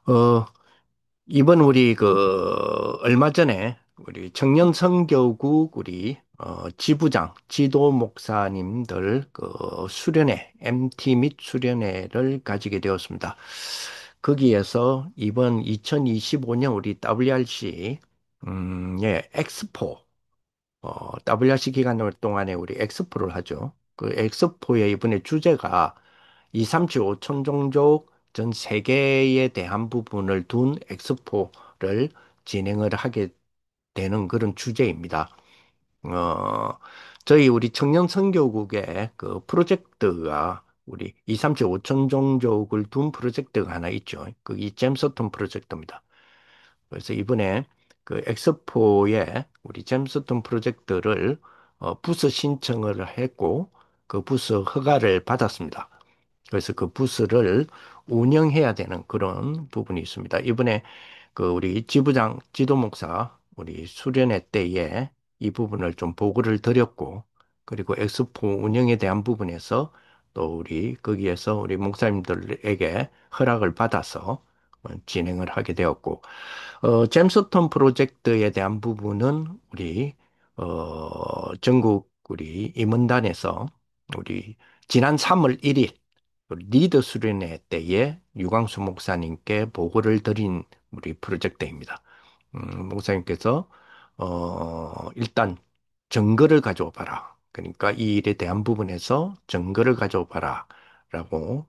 어, 이번 우리 얼마 전에 우리 청년 선교국 지부장, 지도 목사님들 수련회, MT 및 수련회를 가지게 되었습니다. 거기에서 이번 2025년 우리 WRC, 예, 엑스포, WRC 기간 동안에 우리 엑스포를 하죠. 그 엑스포의 이번에 주제가 2, 3, 7, 5천 종족 전 세계에 대한 부분을 둔 엑스포를 진행을 하게 되는 그런 주제입니다. 어, 저희 우리 청년 선교국의 그 프로젝트가 우리 2, 3, 7, 5천 종족을 둔 프로젝트가 하나 있죠. 그게 잼스톤 프로젝트입니다. 그래서 이번에 그 엑스포에 우리 잼스톤 프로젝트를 부스 신청을 했고 그 부스 허가를 받았습니다. 그래서 그 부스를 운영해야 되는 그런 부분이 있습니다. 이번에 그 우리 지부장, 지도 목사, 우리 수련회 때에 이 부분을 좀 보고를 드렸고, 그리고 엑스포 운영에 대한 부분에서 또 우리 거기에서 우리 목사님들에게 허락을 받아서 진행을 하게 되었고, 잼스톤 프로젝트에 대한 부분은 우리 전국 우리 임원단에서 우리 지난 3월 1일 리더 수련회 때에 유광수 목사님께 보고를 드린 우리 프로젝트입니다. 목사님께서 일단 증거를 가져와 봐라. 그러니까 이 일에 대한 부분에서 증거를 가져와 봐라. 라고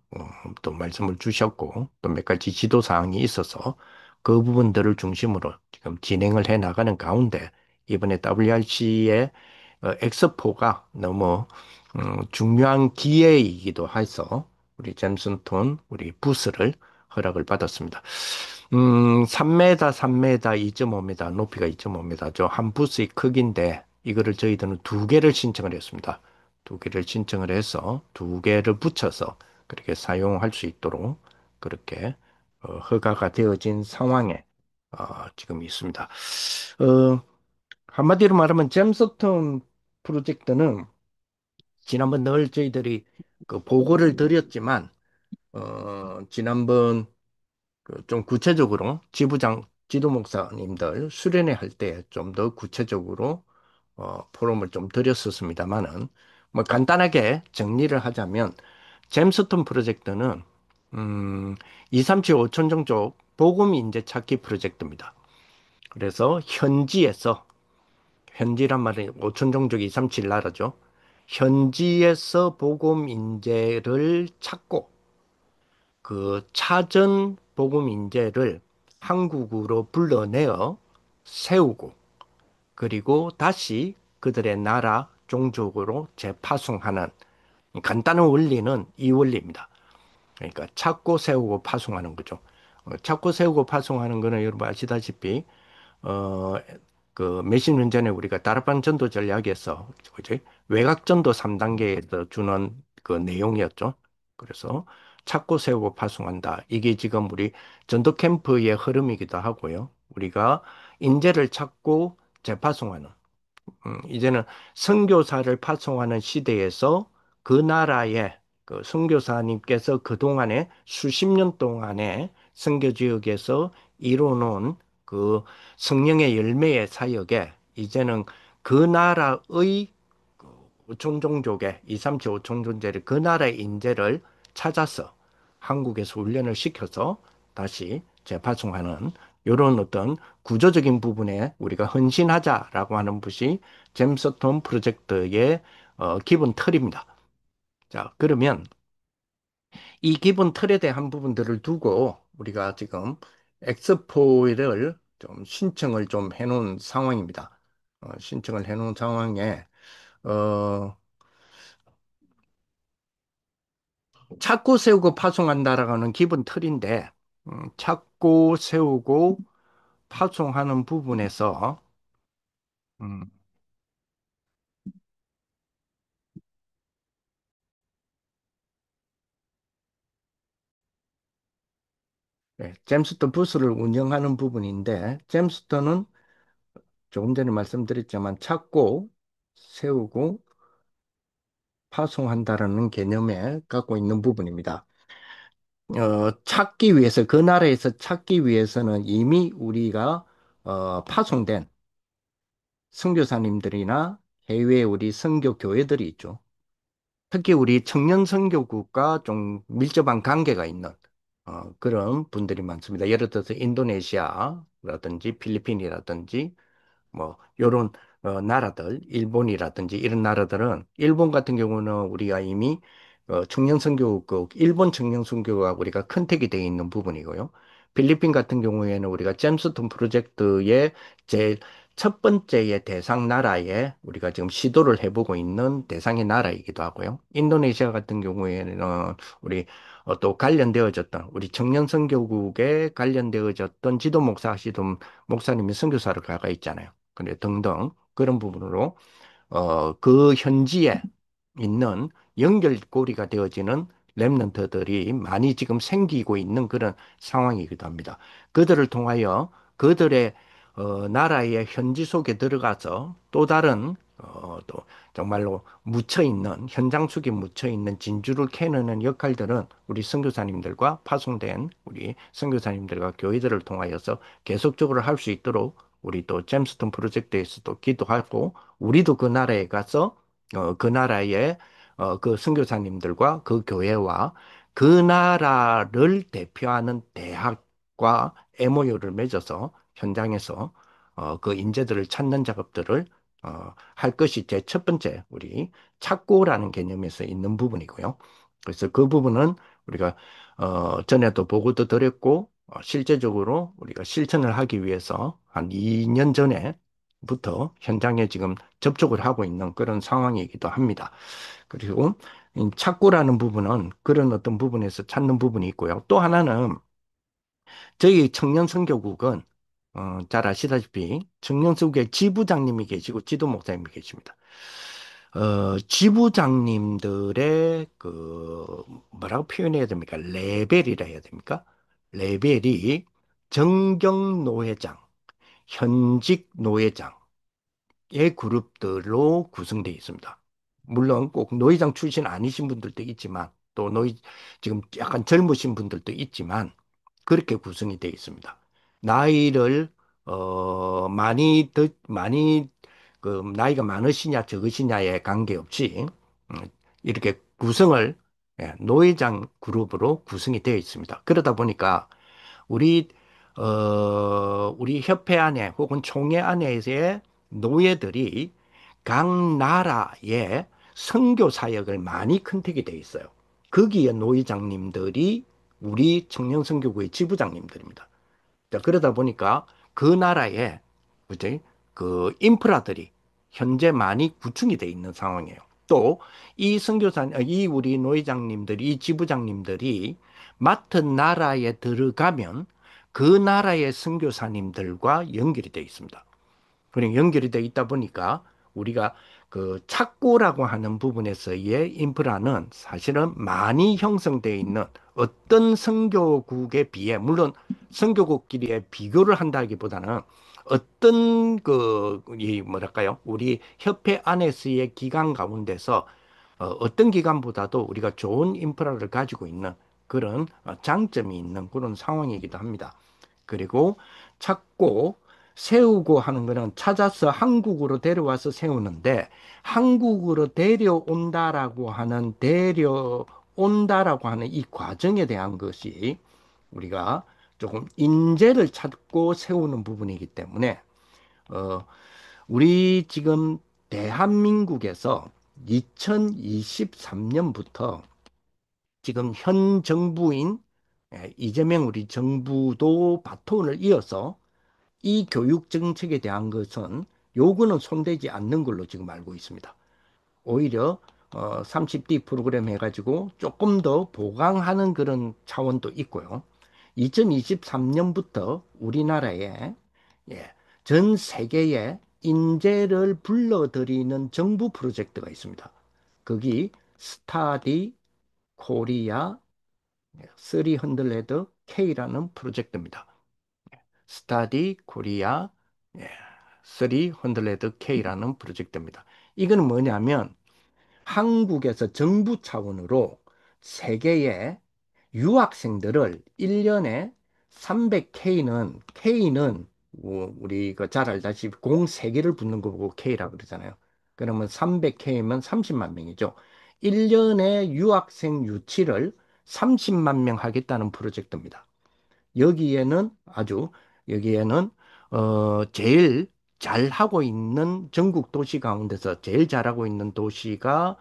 또 말씀을 주셨고 또 몇 가지 지도 사항이 있어서 그 부분들을 중심으로 지금 진행을 해 나가는 가운데 이번에 WRC의 엑스포가 너무 중요한 기회이기도 해서 우리 잼슨톤 우리 부스를 허락을 받았습니다. 3m, 3m, 2.5m, 높이가 2.5m죠. 한 부스의 크기인데 이거를 저희들은 두 개를 신청을 했습니다. 두 개를 신청을 해서 두 개를 붙여서 그렇게 사용할 수 있도록 그렇게 허가가 되어진 상황에 지금 있습니다. 어, 한마디로 말하면 잼스톤 프로젝트는 지난번 늘 저희들이 그 보고를 드렸지만 지난번 그좀 구체적으로 지부장, 지도 목사님들 수련회 할 때 좀 더 구체적으로 포럼을 좀 드렸었습니다만은 뭐 간단하게 정리를 하자면 잼스톤 프로젝트는 2, 3, 7, 5천 종족 복음 인재 찾기 프로젝트입니다. 그래서 현지란 말은 5천 종족이 2, 3, 7 나라죠. 현지에서 복음 인재를 찾고 그 찾은 복음 인재를 한국으로 불러내어 세우고 그리고 다시 그들의 나라 종족으로 재파송하는 간단한 원리는 이 원리입니다. 그러니까 찾고 세우고 파송하는 거죠. 찾고 세우고 파송하는 거는 여러분 아시다시피 어, 그 몇십 년 전에 우리가 다락방 전도 전략에서 그지? 외곽 전도 3단계에서 주는 그 내용이었죠. 그래서 찾고 세우고 파송한다. 이게 지금 우리 전도 캠프의 흐름이기도 하고요. 우리가 인재를 찾고 재파송하는 이제는 선교사를 파송하는 시대에서 그 나라의 그 선교사님께서 그동안에 수십 년 동안에 선교 지역에서 이루어놓은 그 성령의 열매의 사역에 이제는 그 나라의 오촌종족의 2, 3, 7, 5총종족의 그 나라의 인재를 찾아서 한국에서 훈련을 시켜서 다시 재파송하는 이런 어떤 구조적인 부분에 우리가 헌신하자라고 하는 것이 잼스톤 프로젝트의 기본 틀입니다. 자, 그러면 이 기본 틀에 대한 부분들을 두고 우리가 지금 엑스포를 좀 신청을 좀 해놓은 상황입니다. 신청을 해놓은 상황에 어, 찾고 세우고 파송한다라는 기본 틀인데 찾고 세우고 파송하는 부분에서 음, 잼스턴 부스를 운영하는 부분인데 잼스턴은 조금 전에 말씀드렸지만 찾고 세우고 파송한다라는 개념에 갖고 있는 부분입니다. 찾기 위해서, 그 나라에서 찾기 위해서는 이미 우리가 파송된 선교사님들이나 해외 우리 선교 교회들이 있죠. 특히 우리 청년 선교국과 좀 밀접한 관계가 있는 그런 분들이 많습니다. 예를 들어서 인도네시아라든지 필리핀이라든지 뭐 요런 나라들, 일본이라든지 이런 나라들은 일본 같은 경우는 우리가 이미 청년 선교국, 일본 청년 선교가 우리가 컨택이 되어 있는 부분이고요. 필리핀 같은 경우에는 우리가 잼스톤 프로젝트의 제일 첫 번째의 대상 나라에 우리가 지금 시도를 해보고 있는 대상의 나라이기도 하고요. 인도네시아 같은 경우에는 우리 또 관련되어졌던 우리 청년 선교국에 관련되어졌던 지도 목사 하시던 목사님이 선교사를 가가 있잖아요. 그래 등등 그런 부분으로 그 현지에 있는 연결고리가 되어지는 랩런트들이 많이 지금 생기고 있는 그런 상황이기도 합니다. 그들을 통하여 그들의 나라의 현지 속에 들어가서 또 다른 또 정말로 묻혀 있는 현장 속에 묻혀 있는 진주를 캐내는 역할들은 우리 선교사님들과 파송된 우리 선교사님들과 교회들을 통하여서 계속적으로 할 수 있도록 우리 또 잼스톤 프로젝트에서도 기도하고 우리도 그 나라에 가서 그 나라의 그 선교사님들과 그 교회와 그 나라를 대표하는 대학과 MOU를 맺어서 현장에서 그 인재들을 찾는 작업들을 할 것이 제 첫 번째 우리 착고라는 개념에서 있는 부분이고요. 그래서 그 부분은 우리가 전에도 보고도 드렸고 실제적으로 우리가 실천을 하기 위해서 한 2년 전에부터 현장에 지금 접촉을 하고 있는 그런 상황이기도 합니다. 그리고 이 착고라는 부분은 그런 어떤 부분에서 찾는 부분이 있고요. 또 하나는 저희 청년 선교국은 잘 아시다시피 청년 선교회 지부장님이 계시고 지도 목사님이 계십니다. 지부장님들의 그 뭐라고 표현해야 됩니까? 레벨이라 해야 됩니까? 레벨이 정경 노회장, 현직 노회장, 의 그룹들로 구성되어 있습니다. 물론 꼭 노회장 출신 아니신 분들도 있지만 또 지금 약간 젊으신 분들도 있지만 그렇게 구성이 되어 있습니다. 나이를 많이 그 나이가 많으시냐 적으시냐에 관계없이 이렇게 구성을 노회장 그룹으로 구성이 되어 있습니다. 그러다 보니까 우리 우리 협회 안에 혹은 총회 안에서의 노예들이 각 나라의 선교 사역을 많이 컨택이 돼 있어요. 거기에 노회장님들이 우리 청년선교구의 지부장님들입니다. 자, 그러다 보니까 그 나라에 그지? 그 인프라들이 현재 많이 구축이 돼 있는 상황이에요. 또 이 선교사, 이 우리 노회장님들이, 이 지부장님들이 맡은 나라에 들어가면 그 나라의 선교사님들과 연결이 돼 있습니다. 그냥 연결이 돼 있다 보니까 우리가 그 착고라고 하는 부분에서의 인프라는 사실은 많이 형성되어 있는 어떤 선교국에 비해 물론 선교국끼리의 비교를 한다기보다는 어떤 이 뭐랄까요? 우리 협회 안에서의 기관 가운데서 어떤 기관보다도 우리가 좋은 인프라를 가지고 있는 그런 장점이 있는 그런 상황이기도 합니다. 그리고 찾고 세우고 하는 거는 찾아서 한국으로 데려와서 세우는데 한국으로 데려온다라고 하는 이 과정에 대한 것이 우리가 조금 인재를 찾고 세우는 부분이기 때문에 어, 우리 지금 대한민국에서 2023년부터 지금 현 정부인 이재명 우리 정부도 바톤을 이어서 이 교육 정책에 대한 것은 요구는 손대지 않는 걸로 지금 알고 있습니다. 오히려 30D 프로그램 해가지고 조금 더 보강하는 그런 차원도 있고요. 2023년부터 우리나라에 예, 전 세계에 인재를 불러들이는 정부 프로젝트가 있습니다. 거기 스타디 코리아 300 K라는 프로젝트입니다. 스타디 코리아 300 K라는 프로젝트입니다. 이거는 뭐냐면 한국에서 정부 차원으로 세계에 유학생들을 1년에 300K는 우리 그 잘 알다시피 공 3개를 붙는 거 보고 K라고 그러잖아요. 그러면 300K면 30만 명이죠. 1년에 유학생 유치를 30만 명 하겠다는 프로젝트입니다. 여기에는 아주 여기에는 제일 잘하고 있는 전국 도시 가운데서 제일 잘하고 있는 도시가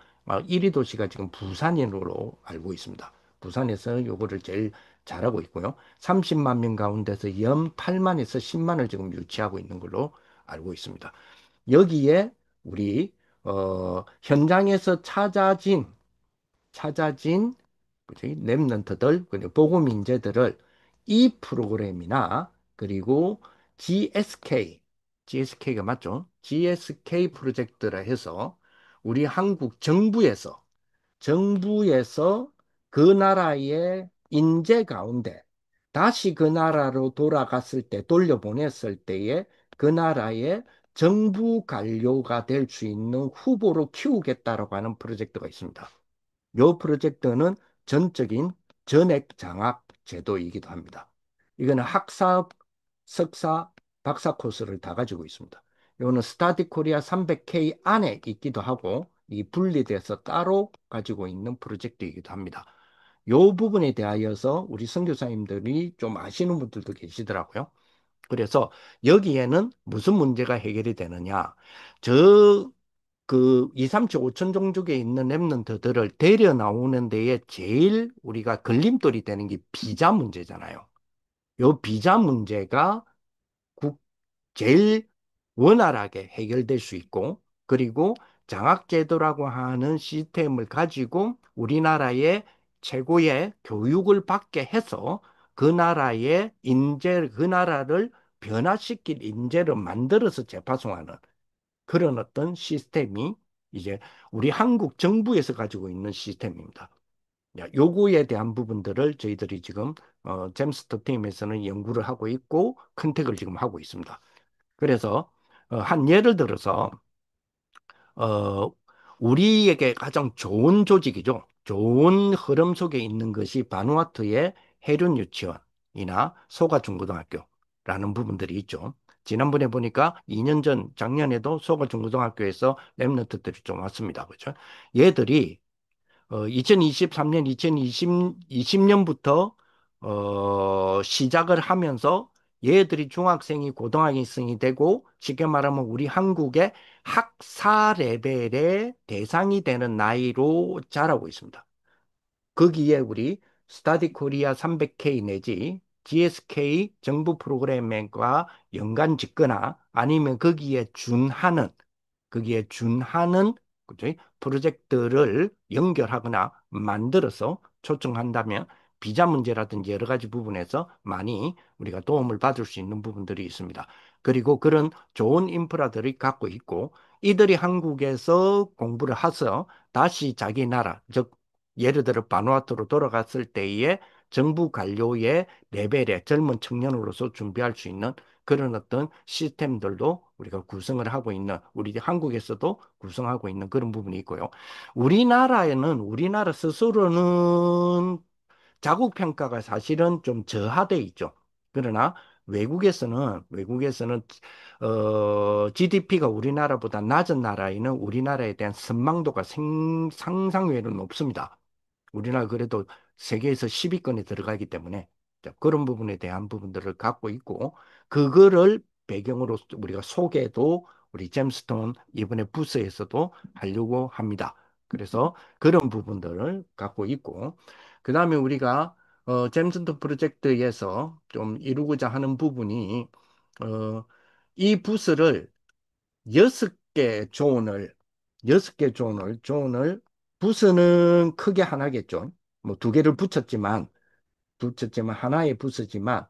1위 도시가 지금 부산으로 알고 있습니다. 부산에서 요거를 제일 잘하고 있고요. 30만 명 가운데서 연 8만에서 10만을 지금 유치하고 있는 걸로 알고 있습니다. 여기에 우리 현장에서 찾아진 그지? 랩런트들, 그리고 보금 인재들을 이 프로그램이나 그리고 GSK가 맞죠? GSK 프로젝트라 해서 우리 한국 정부에서 그 나라의 인재 가운데 다시 그 나라로 돌아갔을 때, 돌려보냈을 때에 그 나라의 정부 관료가 될 수 있는 후보로 키우겠다라고 하는 프로젝트가 있습니다. 요 프로젝트는 전적인 전액 장학 제도이기도 합니다. 이거는 학사, 석사, 박사 코스를 다 가지고 있습니다. 이거는 스타디 코리아 300K 안에 있기도 하고 이 분리돼서 따로 가지고 있는 프로젝트이기도 합니다. 요 부분에 대하여서 우리 선교사님들이 좀 아시는 분들도 계시더라고요. 그래서 여기에는 무슨 문제가 해결이 되느냐? 저 그 2, 3, 7, 5천 종족에 있는 랩런트들을 데려 나오는 데에 제일 우리가 걸림돌이 되는 게 비자 문제잖아요. 요 비자 문제가 국, 제일 원활하게 해결될 수 있고, 그리고 장학제도라고 하는 시스템을 가지고 우리나라의 최고의 교육을 받게 해서 그 나라의 그 나라를 변화시킬 인재를 만들어서 재파송하는 그런 어떤 시스템이 이제 우리 한국 정부에서 가지고 있는 시스템입니다. 요거에 대한 부분들을 저희들이 지금 잼스터 팀에서는 연구를 하고 있고 컨택을 지금 하고 있습니다. 그래서 한 예를 들어서 어, 우리에게 가장 좋은 조직이죠. 좋은 흐름 속에 있는 것이 바누아투의 해륜 유치원이나 소가 중고등학교라는 부분들이 있죠. 지난번에 보니까 2년 전, 작년에도 소가 중고등학교에서 랩런트들이 좀 왔습니다. 그죠? 얘들이 2023년, 2020년부터 시작을 하면서 얘들이 중학생이 고등학생이 되고 쉽게 말하면 우리 한국의 학사 레벨의 대상이 되는 나이로 자라고 있습니다. 거기에 우리 스타디 코리아 300K 내지 GSK 정부 프로그램과 연관 짓거나 아니면 거기에 준하는 그죠? 프로젝트를 연결하거나 만들어서 초청한다면 비자 문제라든지 여러 가지 부분에서 많이 우리가 도움을 받을 수 있는 부분들이 있습니다. 그리고 그런 좋은 인프라들이 갖고 있고 이들이 한국에서 공부를 해서 다시 자기 나라, 즉 예를 들어 바누아투로 돌아갔을 때의 정부 관료의 레벨의 젊은 청년으로서 준비할 수 있는 그런 어떤 시스템들도 우리가 구성을 하고 있는, 우리 한국에서도 구성하고 있는 그런 부분이 있고요. 우리나라 스스로는 자국 평가가 사실은 좀 저하돼 있죠. 그러나 외국에서는 GDP가 우리나라보다 낮은 나라에는 우리나라에 대한 선망도가 상상외로 높습니다. 우리나라 그래도 세계에서 10위권에 들어가기 때문에 자, 그런 부분에 대한 부분들을 갖고 있고 그거를 배경으로 우리가 소개도 우리 잼스톤 이번에 부스에서도 하려고 합니다. 그래서 그런 부분들을 갖고 있고 그다음에 우리가 잼스톤 프로젝트에서 좀 이루고자 하는 부분이 어, 이 부스를 여섯 개 존을 부스는 크게 하나겠죠. 뭐 두 개를 붙였지만 하나의 부스지만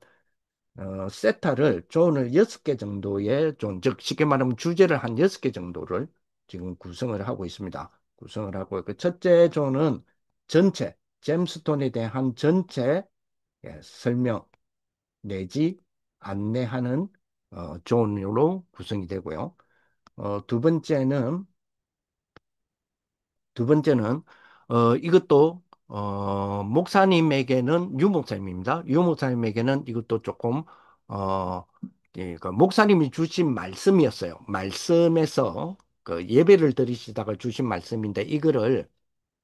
세타를 존을 여섯 개 정도의 존, 즉 쉽게 말하면 주제를 한 여섯 개 정도를 지금 구성을 하고 있습니다. 구성을 하고 그 첫째 존은 전체 잼스톤에 대한 전체 설명 내지 안내하는 존으로 구성이 되고요. 어, 두 번째는 두 번째는 이것도 목사님에게는, 유 목사님입니다. 유 목사님에게는 이것도 조금, 어, 그 목사님이 주신 말씀이었어요. 말씀에서 그 예배를 드리시다가 주신 말씀인데, 이거를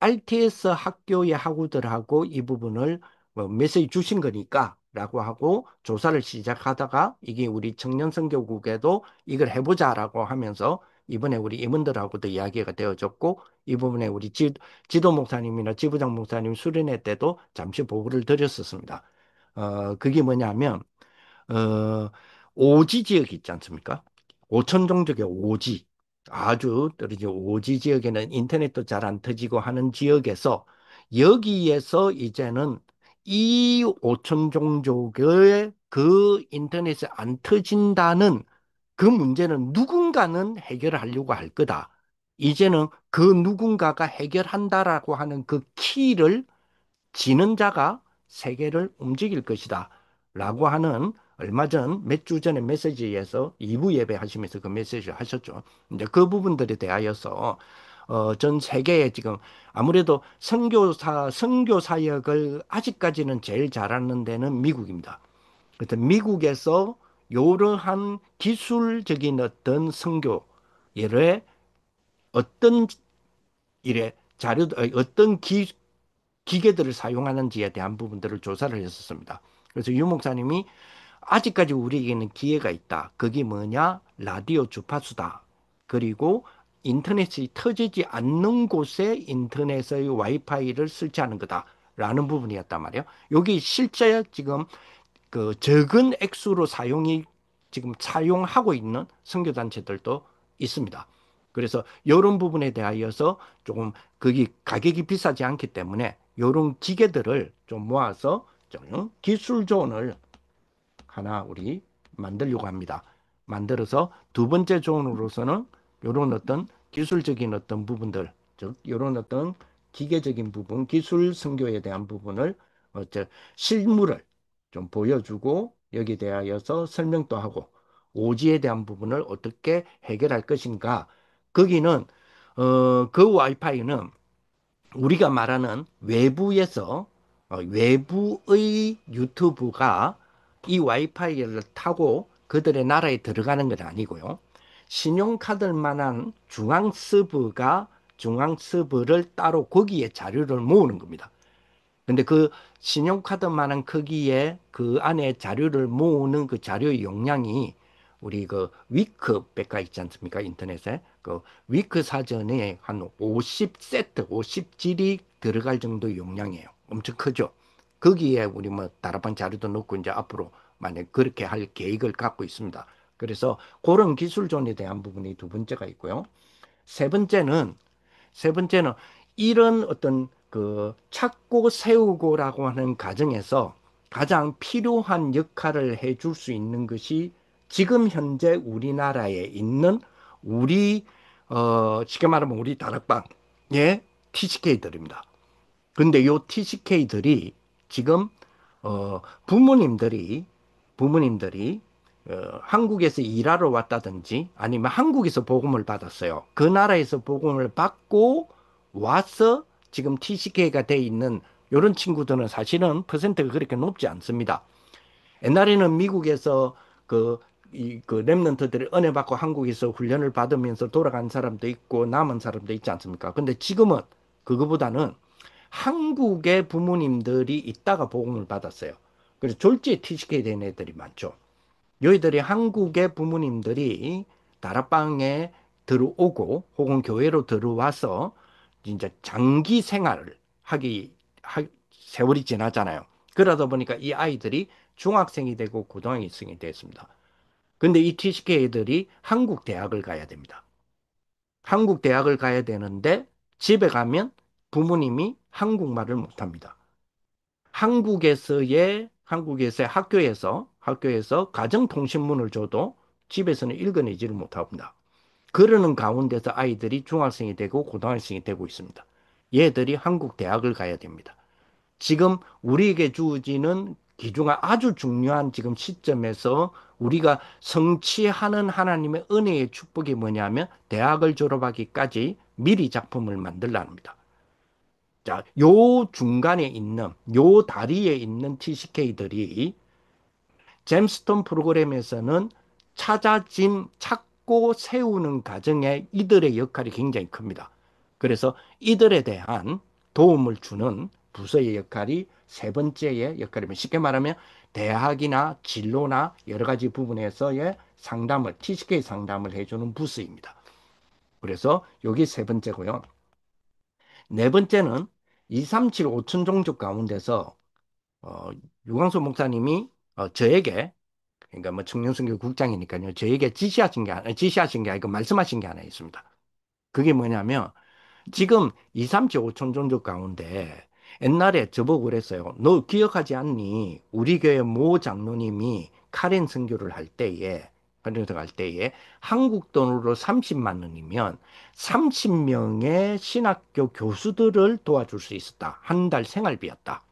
RTS 학교의 학우들하고 이 부분을 뭐 메시지 주신 거니까 라고 하고 조사를 시작하다가 이게 우리 청년선교국에도 이걸 해보자라고 하면서 이번에 우리 임원들하고도 이야기가 되어졌고 이 부분에 우리 지도 목사님이나 지부장 목사님 수련회 때도 잠시 보고를 드렸었습니다. 그게 뭐냐면 어, 오지 지역 있지 않습니까? 오천 종족의 오지. 아주 떨어진 오지 지역에는 인터넷도 잘 안 터지고 하는 지역에서 여기에서 이제는 이 오천 종족의 그 인터넷이 안 터진다는 그 문제는 누군가는 해결하려고 할 거다. 이제는 그 누군가가 해결한다라고 하는 그 키를 지는 자가 세계를 움직일 것이다. 라고 하는 얼마 전, 몇 주 전에 메시지에서 2부 예배 하시면서 그 메시지를 하셨죠. 이제 그 부분들에 대하여서, 전 세계에 지금 아무래도 선교 사역을 아직까지는 제일 잘하는 데는 미국입니다. 그래서 미국에서 이러한 기술적인 어떤 선교, 예를 어떤 일에 어떤 기계들을 사용하는지에 대한 부분들을 조사를 했었습니다. 그래서 유 목사님이 아직까지 우리에게는 기회가 있다. 그게 뭐냐? 라디오 주파수다. 그리고 인터넷이 터지지 않는 곳에 인터넷의 와이파이를 설치하는 거다. 라는 부분이었단 말이에요. 여기 실제 지금 그 적은 액수로 지금 사용하고 있는 선교단체들도 있습니다. 그래서 이런 부분에 대하여서 조금 그게 가격이 비싸지 않기 때문에 이런 기계들을 좀 모아서 좀 기술존을 하나 우리 만들려고 합니다. 만들어서 두 번째 존으로서는 이런 어떤 기술적인 어떤 부분들, 즉 이런 어떤 기계적인 부분, 기술 선교에 대한 부분을 실물을 좀 보여주고 여기에 대하여서 설명도 하고 오지에 대한 부분을 어떻게 해결할 것인가. 거기는 그 와이파이는 우리가 말하는 외부에서 외부의 유튜브가 이 와이파이를 타고 그들의 나라에 들어가는 건 아니고요. 신용카드만한 중앙 서버를 따로 거기에 자료를 모으는 겁니다. 근데 그 신용카드만한 크기의 그 안에 자료를 모으는 그 자료의 용량이 우리 그 위크 백과 있지 않습니까? 인터넷에. 그 위크 사전에 한 50세트, 50질이 들어갈 정도의 용량이에요. 엄청 크죠? 거기에 우리 뭐 다락방 자료도 넣고 이제 앞으로 만약 그렇게 할 계획을 갖고 있습니다. 그래서 그런 기술존에 대한 부분이 두 번째가 있고요. 세 번째는 세 번째는 이런 어떤 그 찾고 세우고라고 하는 과정에서 가장 필요한 역할을 해줄 수 있는 것이 지금 현재 우리나라에 있는 우리 쉽게 말하면 우리 다락방의 TCK들입니다. 근데 요 TCK들이 지금 부모님들이 한국에서 일하러 왔다든지 아니면 한국에서 복음을 받았어요. 그 나라에서 복음을 받고 와서 지금 TCK가 돼 있는 이런 친구들은 사실은 퍼센트가 그렇게 높지 않습니다. 옛날에는 미국에서 그 랩런트들이 은혜 받고 한국에서 훈련을 받으면서 돌아간 사람도 있고 남은 사람도 있지 않습니까? 근데 지금은 그거보다는 한국의 부모님들이 있다가 복음을 받았어요. 그래서 졸지에 TCK 된 애들이 많죠. 너희들이 한국의 부모님들이 다락방에 들어오고 혹은 교회로 들어와서 이제 장기 생활을 세월이 지나잖아요. 그러다 보니까 이 아이들이 중학생이 되고 고등학생이 됐습니다. 근데 이 TCK 애들이 한국 대학을 가야 됩니다. 한국 대학을 가야 되는데 집에 가면 부모님이 한국말을 못합니다. 한국에서의 학교에서 가정통신문을 줘도 집에서는 읽어내지를 못합니다. 그러는 가운데서 아이들이 중학생이 되고 고등학생이 되고 있습니다. 얘들이 한국 대학을 가야 됩니다. 지금 우리에게 주어지는 기중한 아주 중요한 지금 시점에서 우리가 성취하는 하나님의 은혜의 축복이 뭐냐면 대학을 졸업하기까지 미리 작품을 만들라는 겁니다. 자, 요 중간에 있는, 요 다리에 있는 TCK들이 잼스톤 프로그램에서는 찾고 세우는 과정에 이들의 역할이 굉장히 큽니다. 그래서 이들에 대한 도움을 주는 부서의 역할이 세 번째의 역할이면 쉽게 말하면 대학이나 진로나 여러 가지 부분에서의 상담을, TCK 상담을 해주는 부서입니다. 그래서 여기 세 번째고요. 네 번째는 237 5천 종족 가운데서 어, 유광수 목사님이 저에게 그러니까 뭐 청년선교 국장이니까요. 저에게 지시하신 게 아니고 말씀하신 게 하나 있습니다. 그게 뭐냐면 지금 2, 3, 7, 5천 종족 가운데 옛날에 저보고 그랬어요. 너 기억하지 않니? 우리 교회 모 장로님이 카렌 선교를 할 때에 카렌 할 때에 한국 돈으로 30만 원이면 30명의 신학교 교수들을 도와줄 수 있었다. 한 달 생활비였다.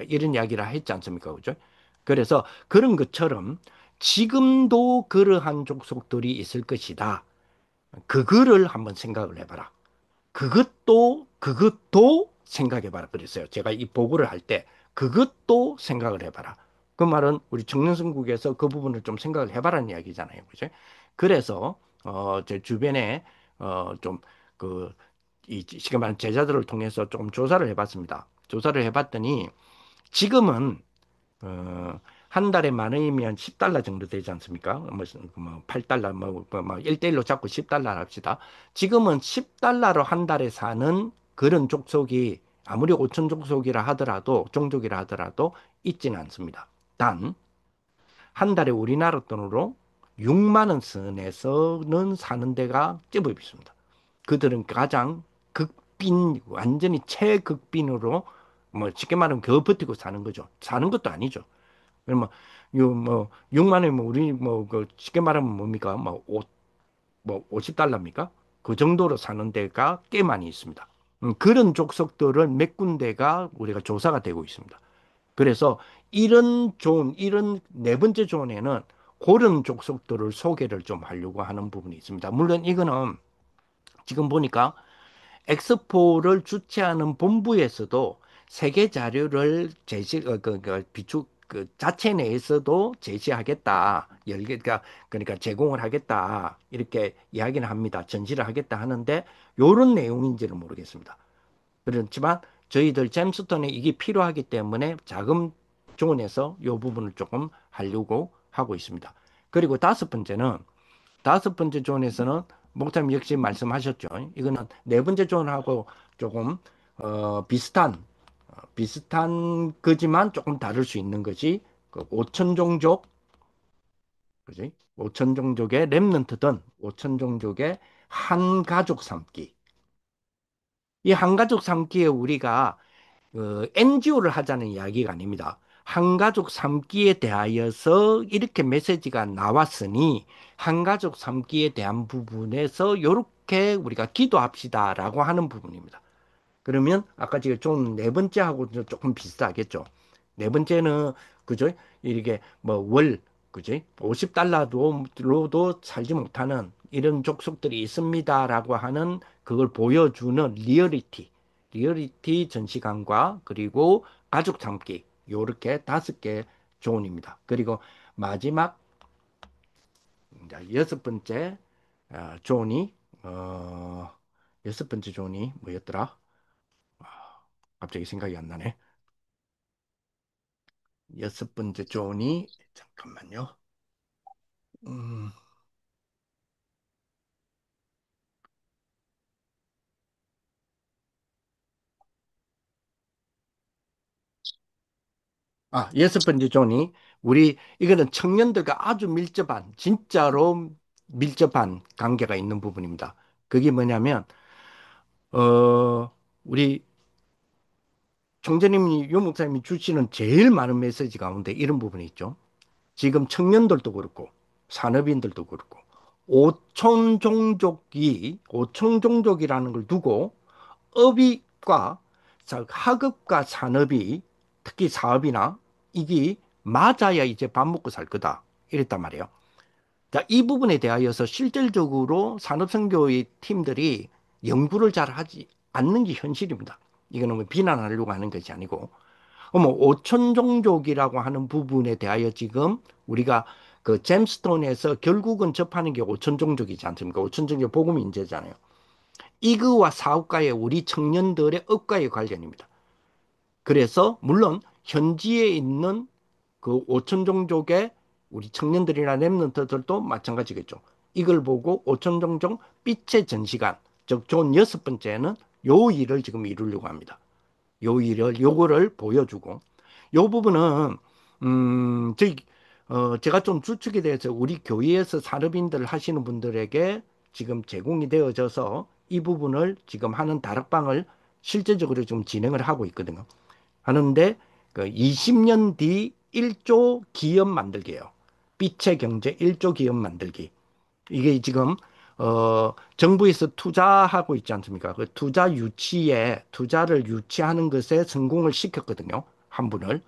이런 이야기를 했지 않습니까? 그죠? 그래서 그런 것처럼 지금도 그러한 족속들이 있을 것이다. 그거를 한번 생각을 해봐라. 그것도 생각해봐라. 그랬어요. 제가 이 보고를 할 때, 그것도 생각을 해봐라. 그 말은 우리 정년성국에서 그 부분을 좀 생각을 해봐라는 이야기잖아요. 그죠? 그래서, 제 주변에, 좀, 그, 이, 지금 말하는 제자들을 통해서 조금 조사를 해봤습니다. 조사를 해봤더니, 지금은 한 달에 만 원이면 10달러 정도 되지 않습니까? 뭐 8달러, 뭐 1대1로 잡고 10달러 합시다. 지금은 10달러로 한 달에 사는 그런 족속이 아무리 5천 족속이라 하더라도, 종족이라 하더라도 있지는 않습니다. 단, 한 달에 우리나라 돈으로 6만 원 선에서는 사는 데가 제법 있습니다. 그들은 가장 극빈, 완전히 최극빈으로 뭐 쉽게 말하면 겨우 버티고 사는 거죠. 사는 것도 아니죠. 그러면 요뭐 6만 원이면 우리 뭐 그 쉽게 말하면 뭡니까? 뭐 50달러입니까? 그 정도로 사는 데가 꽤 많이 있습니다. 그런 족속들은 몇 군데가 우리가 조사가 되고 있습니다. 그래서 이런 네 번째 존에는 그런 족속들을 소개를 좀 하려고 하는 부분이 있습니다. 물론 이거는 지금 보니까 엑스포를 주최하는 본부에서도 세계 자료를 비축 그 자체 내에서도 제시하겠다. 그러니까 제공을 하겠다. 이렇게 이야기는 합니다. 전시를 하겠다 하는데 요런 내용인지는 모르겠습니다. 그렇지만 저희들 잼스톤에 이게 필요하기 때문에 자금 존에서 요 부분을 조금 하려고 하고 있습니다. 그리고 다섯 번째 존에서는 목사님 역시 말씀하셨죠. 이거는 네 번째 존하고 조금 비슷한 거지만 조금 다를 수 있는 것이 그 5천 종족, 그지? 5천 종족의 렘넌트든 5천 종족의 한 가족 삼기. 이 한 가족 삼기에 우리가 NGO를 하자는 이야기가 아닙니다. 한가족 삼기에 대하여서 이렇게 메시지가 나왔으니 한가족 삼기에 대한 부분에서 이렇게 우리가 기도합시다라고 하는 부분입니다. 그러면 아까 지금 좀 네 번째하고 조금 비슷하겠죠. 네 번째는 그죠? 이게 뭐 그지? 50달러로도 살지 못하는 이런 족속들이 있습니다라고 하는 그걸 보여주는 리얼리티 전시관과 그리고 가족 참기 요렇게 다섯 개 존입니다. 그리고 마지막 이제 존이 어, 여섯 번째 존이 뭐였더라? 갑자기 생각이 안 나네. 여섯 번째 존이 잠깐만요. 음, 여섯 번째 존이 우리 이거는 청년들과 아주 밀접한 진짜로 밀접한 관계가 있는 부분입니다. 그게 뭐냐면 우리 총재님이 유 목사님이 주시는 제일 많은 메시지 가운데 이런 부분이 있죠. 지금 청년들도 그렇고 산업인들도 그렇고 오촌 종족이라는 걸 두고 업과 학업과 산업이 특히 사업이나 이게 맞아야 이제 밥 먹고 살 거다. 이랬단 말이에요. 자, 이 부분에 대하여서 실질적으로 산업선교의 팀들이 연구를 잘 하지 않는 게 현실입니다. 이거는 뭐 비난하려고 하는 것이 아니고. 뭐 오천 종족이라고 하는 부분에 대하여 지금 우리가 그 잼스톤에서 결국은 접하는 게 오천 종족이지 않습니까? 오천 종족 복음 인재잖아요. 이거와 사업가의 우리 청년들의 업과의 관련입니다. 그래서 물론 현지에 있는 그 오천 종족의 우리 청년들이나 랩런트들도 마찬가지겠죠. 이걸 보고 오천 종족 빛의 전시관, 즉 존 여섯 번째는 요 일을 지금 이루려고 합니다. 요거를 보여주고, 요 부분은, 저희, 제가 좀 주축이 돼서 우리 교회에서 산업인들 하시는 분들에게 지금 제공이 되어져서 이 부분을 지금 하는 다락방을 실제적으로 좀 진행을 하고 있거든요. 하는데, 그 20년 뒤 1조 기업 만들기예요. 빛의 경제 1조 기업 만들기. 이게 지금 정부에서 투자하고 있지 않습니까? 그 투자를 유치하는 것에 성공을 시켰거든요. 한 분을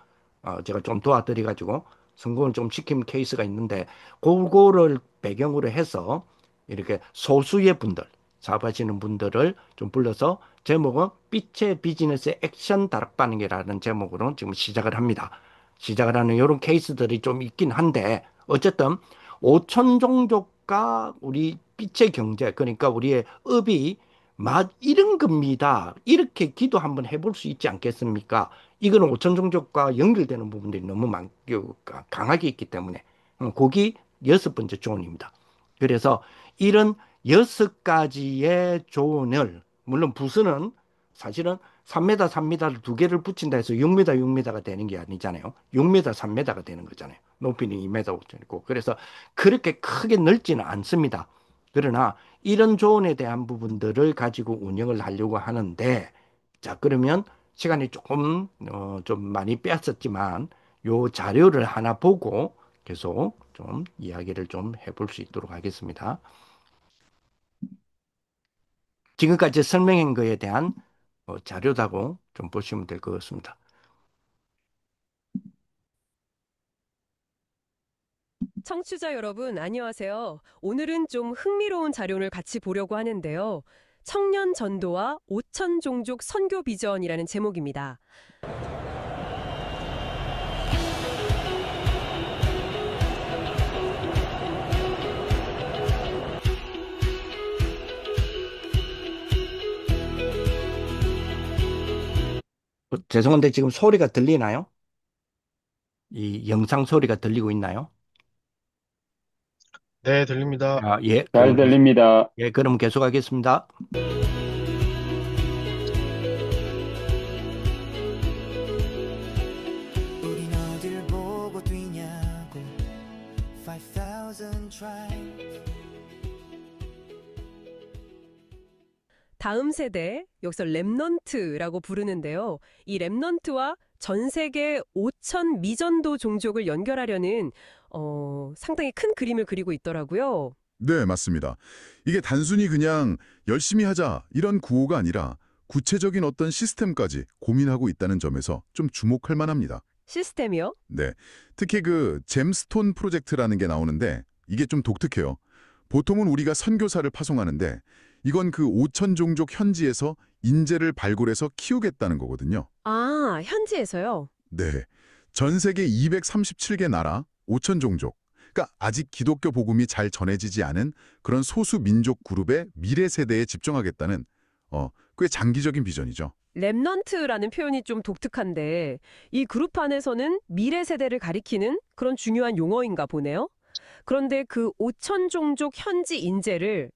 제가 좀 도와드려 가지고 성공을 좀 시킨 케이스가 있는데 그거를 배경으로 해서 이렇게 소수의 분들 사업하시는 분들을 좀 불러서 제목은 빛의 비즈니스 액션 다락방이라는 제목으로 지금 시작을 합니다. 시작을 하는 이런 케이스들이 좀 있긴 한데 어쨌든 오천 종족과 우리 빛의 경제, 그러니까 우리의 업이 맛 이런 겁니다. 이렇게 기도 한번 해볼 수 있지 않겠습니까? 이거는 오천 종족과 연결되는 부분들이 너무 강하게 있기 때문에 거기 여섯 번째 조언입니다. 그래서 이런 여섯 가지의 조언을 물론 부스는 사실은 3m, 3m를 두 개를 붙인다 해서 6m, 6m가 되는 게 아니잖아요. 6m, 3m가 되는 거잖아요. 높이는 2m 5천이고. 그래서 그렇게 크게 넓지는 않습니다. 그러나 이런 조언에 대한 부분들을 가지고 운영을 하려고 하는데, 자, 그러면 시간이 조금, 좀 많이 빼앗었지만, 요 자료를 하나 보고 계속 좀 이야기를 좀 해볼 수 있도록 하겠습니다. 지금까지 설명한 거에 대한 자료다고 좀 보시면 될 것 같습니다. 청취자 여러분, 안녕하세요. 오늘은 좀 흥미로운 자료를 같이 보려고 하는데요. 청년 전도와 5천 종족 선교 비전이라는 제목입니다. 죄송한데 지금 소리가 들리나요? 이 영상 소리가 들리고 있나요? 네, 들립니다. 예, 잘 들립니다. 예, 그럼 계속하겠습니다. 우린 어딜 보고 뛰냐고 5,000 try. 다음 세대, 여기서 랩넌트라고 부르는데요. 이 랩넌트와 전 세계 5천 미전도 종족을 연결하려는 상당히 큰 그림을 그리고 있더라고요. 네, 맞습니다. 이게 단순히 그냥 열심히 하자 이런 구호가 아니라 구체적인 어떤 시스템까지 고민하고 있다는 점에서 좀 주목할 만합니다. 시스템이요? 네, 특히 그 잼스톤 프로젝트라는 게 나오는데 이게 좀 독특해요. 보통은 우리가 선교사를 파송하는데 이건 그 5천 종족 현지에서 인재를 발굴해서 키우겠다는 거거든요. 아, 현지에서요? 네, 전 세계 237개 나라 5천 종족. 그러니까 아직 기독교 복음이 잘 전해지지 않은 그런 소수 민족 그룹의 미래 세대에 집중하겠다는 꽤 장기적인 비전이죠. 랩넌트라는 표현이 좀 독특한데 이 그룹 안에서는 미래 세대를 가리키는 그런 중요한 용어인가 보네요. 그런데 그 5천 종족 현지 인재를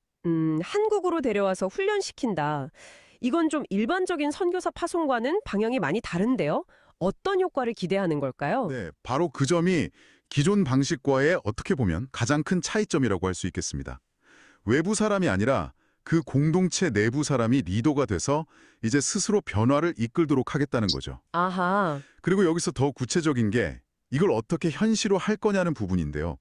한국으로 데려와서 훈련시킨다. 이건 좀 일반적인 선교사 파송과는 방향이 많이 다른데요. 어떤 효과를 기대하는 걸까요? 네, 바로 그 점이 기존 방식과의 어떻게 보면 가장 큰 차이점이라고 할 수 있겠습니다. 외부 사람이 아니라 그 공동체 내부 사람이 리더가 돼서 이제 스스로 변화를 이끌도록 하겠다는 거죠. 아하. 그리고 여기서 더 구체적인 게 이걸 어떻게 현실화 할 거냐는 부분인데요.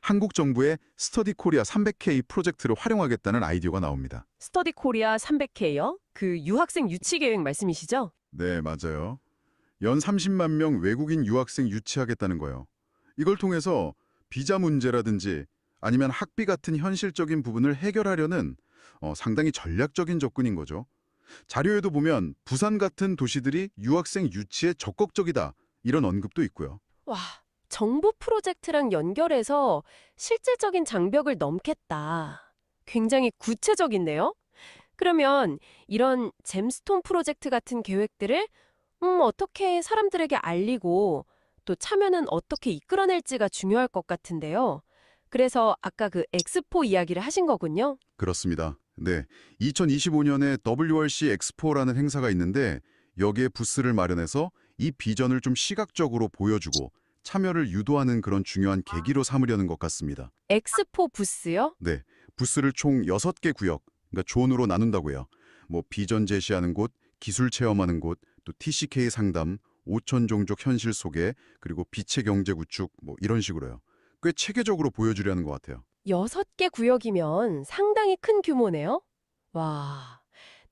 한국 정부의 스터디 코리아 300K 프로젝트를 활용하겠다는 아이디어가 나옵니다. 스터디 코리아 300K요? 그 유학생 유치 계획 말씀이시죠? 네, 맞아요. 연 30만 명 외국인 유학생 유치하겠다는 거예요. 이걸 통해서 비자 문제라든지 아니면 학비 같은 현실적인 부분을 해결하려는 상당히 전략적인 접근인 거죠. 자료에도 보면 부산 같은 도시들이 유학생 유치에 적극적이다 이런 언급도 있고요. 와, 정부 프로젝트랑 연결해서 실질적인 장벽을 넘겠다. 굉장히 구체적인데요? 그러면 이런 잼스톤 프로젝트 같은 계획들을 어떻게 사람들에게 알리고 또 참여는 어떻게 이끌어낼지가 중요할 것 같은데요. 그래서 아까 그 엑스포 이야기를 하신 거군요. 그렇습니다. 네, 2025년에 WRC 엑스포라는 행사가 있는데 여기에 부스를 마련해서 이 비전을 좀 시각적으로 보여주고 참여를 유도하는 그런 중요한 계기로 삼으려는 것 같습니다. 엑스포 부스요? 네, 부스를 총 6개 구역, 그러니까 존으로 나눈다고요. 뭐 비전 제시하는 곳, 기술 체험하는 곳, 또 TCK 상담, 5천 종족 현실 소개, 그리고 빛의 경제 구축 뭐 이런 식으로요. 꽤 체계적으로 보여주려는 것 같아요. 6개 구역이면 상당히 큰 규모네요. 와,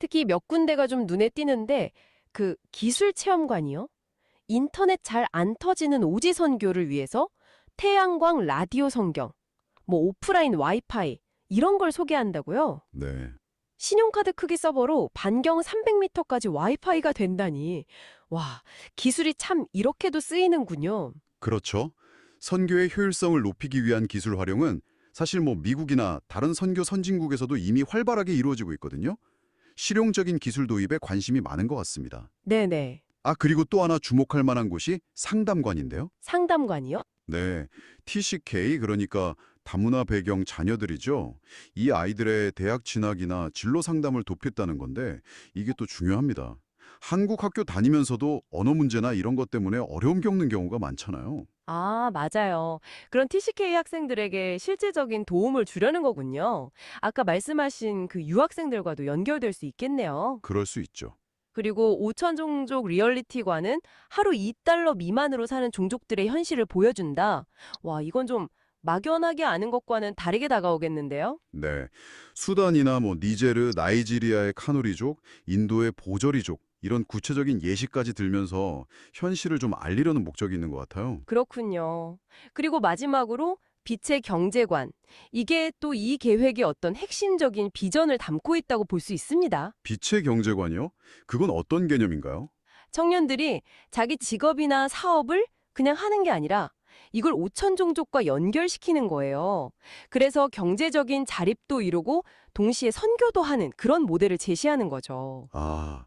특히 몇 군데가 좀 눈에 띄는데 그 기술 체험관이요? 인터넷 잘 안 터지는 오지 선교를 위해서 태양광 라디오 성경, 뭐 오프라인 와이파이 이런 걸 소개한다고요? 네. 신용카드 크기 서버로 반경 300m까지 와이파이가 된다니. 와, 기술이 참 이렇게도 쓰이는군요. 그렇죠. 선교의 효율성을 높이기 위한 기술 활용은 사실 뭐 미국이나 다른 선교 선진국에서도 이미 활발하게 이루어지고 있거든요. 실용적인 기술 도입에 관심이 많은 것 같습니다. 네네. 아, 그리고 또 하나 주목할 만한 곳이 상담관인데요. 상담관이요? 네, TCK 그러니까 다문화 배경 자녀들이죠. 이 아이들의 대학 진학이나 진로 상담을 돕겠다는 건데 이게 또 중요합니다. 한국 학교 다니면서도 언어 문제나 이런 것 때문에 어려움 겪는 경우가 많잖아요. 아, 맞아요. 그런 TCK 학생들에게 실질적인 도움을 주려는 거군요. 아까 말씀하신 그 유학생들과도 연결될 수 있겠네요. 그럴 수 있죠. 그리고 5천 종족 리얼리티과는 하루 2달러 미만으로 사는 종족들의 현실을 보여준다. 와, 이건 좀 막연하게 아는 것과는 다르게 다가오겠는데요? 네, 수단이나 뭐 니제르, 나이지리아의 카누리족, 인도의 보저리족 이런 구체적인 예시까지 들면서 현실을 좀 알리려는 목적이 있는 것 같아요. 그렇군요. 그리고 마지막으로 빛의 경제관. 이게 또 이 계획의 어떤 핵심적인 비전을 담고 있다고 볼 수 있습니다. 빛의 경제관이요? 그건 어떤 개념인가요? 청년들이 자기 직업이나 사업을 그냥 하는 게 아니라 이걸 5천 종족과 연결시키는 거예요. 그래서 경제적인 자립도 이루고 동시에 선교도 하는 그런 모델을 제시하는 거죠. 아,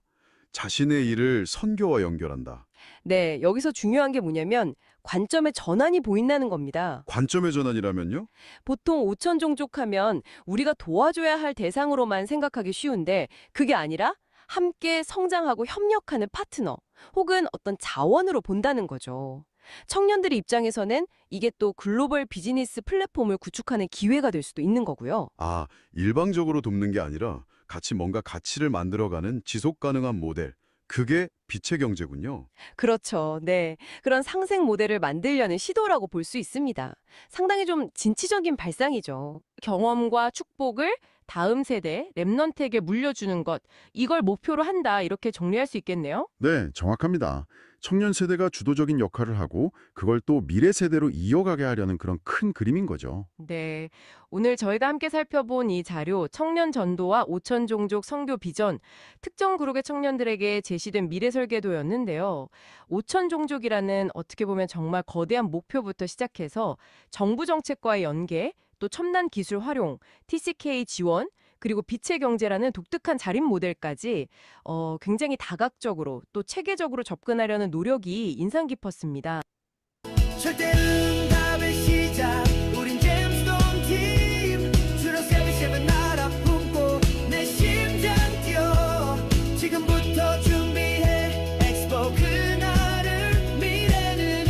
자신의 일을 선교와 연결한다. 네, 여기서 중요한 게 뭐냐면 관점의 전환이 보인다는 겁니다. 관점의 전환이라면요? 보통 5천 종족 하면 우리가 도와줘야 할 대상으로만 생각하기 쉬운데 그게 아니라 함께 성장하고 협력하는 파트너 혹은 어떤 자원으로 본다는 거죠. 청년들의 입장에서는 이게 또 글로벌 비즈니스 플랫폼을 구축하는 기회가 될 수도 있는 거고요. 아, 일방적으로 돕는 게 아니라 같이 뭔가 가치를 만들어가는 지속 가능한 모델. 그게 빛의 경제군요. 그렇죠. 네. 그런 상생 모델을 만들려는 시도라고 볼 수 있습니다. 상당히 좀 진취적인 발상이죠. 경험과 축복을 다음 세대, 랩넌트에게 물려주는 것, 이걸 목표로 한다. 이렇게 정리할 수 있겠네요. 네, 정확합니다. 청년 세대가 주도적인 역할을 하고 그걸 또 미래 세대로 이어가게 하려는 그런 큰 그림인 거죠. 네. 오늘 저희가 함께 살펴본 이 자료, 청년 전도와 5천 종족 선교 비전, 특정 그룹의 청년들에게 제시된 미래 설계도였는데요. 5천 종족이라는 어떻게 보면 정말 거대한 목표부터 시작해서 정부 정책과의 연계, 또 첨단 기술 활용, TCK 지원, 그리고 빛의 경제라는 독특한 자립 모델까지 굉장히 다각적으로 또 체계적으로 접근하려는 노력이 인상 깊었습니다. 절대 응답의 시작 우린 잼스톤 팀 주로 세븐세븐 나라 품고 내 심장 뛰어 지금부터 준비해 엑스포 그날을 미래는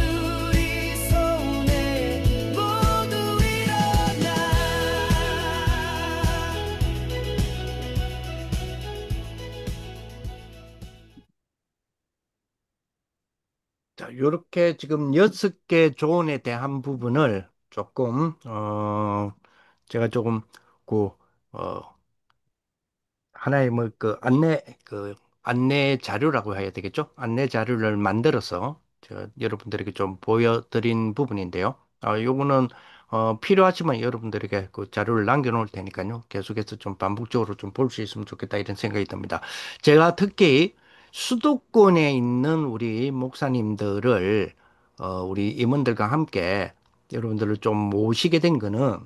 우리 손에 모두 일어나 자, 요렇게 지금 6개 조언에 대한 부분을 조금, 제가 조금, 그, 어, 하나의 뭐, 안내 자료라고 해야 되겠죠? 안내 자료를 만들어서 제가 여러분들에게 좀 보여드린 부분인데요. 요거는 필요하지만 여러분들에게 그 자료를 남겨놓을 테니까요. 계속해서 좀 반복적으로 좀 볼 수 있으면 좋겠다 이런 생각이 듭니다. 제가 특히 수도권에 있는 우리 목사님들을 우리 임원들과 함께 여러분들을 좀 모시게 된 거는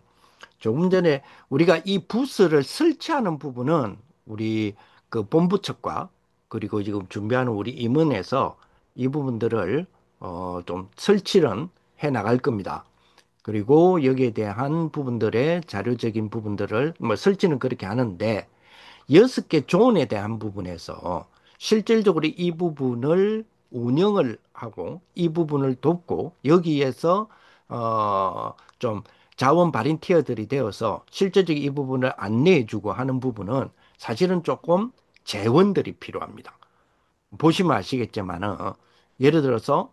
조금 전에 우리가 이 부스를 설치하는 부분은 우리 그 본부 측과 그리고 지금 준비하는 우리 임원에서 이 부분들을 좀 설치는 해 나갈 겁니다. 그리고 여기에 대한 부분들의 자료적인 부분들을 뭐 설치는 그렇게 하는데 6개 존에 대한 부분에서 실질적으로 이 부분을 운영을 하고 이 부분을 돕고 여기에서 좀 자원 발인티어들이 되어서 실제적인 이 부분을 안내해주고 하는 부분은 사실은 조금 재원들이 필요합니다. 보시면 아시겠지만은 예를 들어서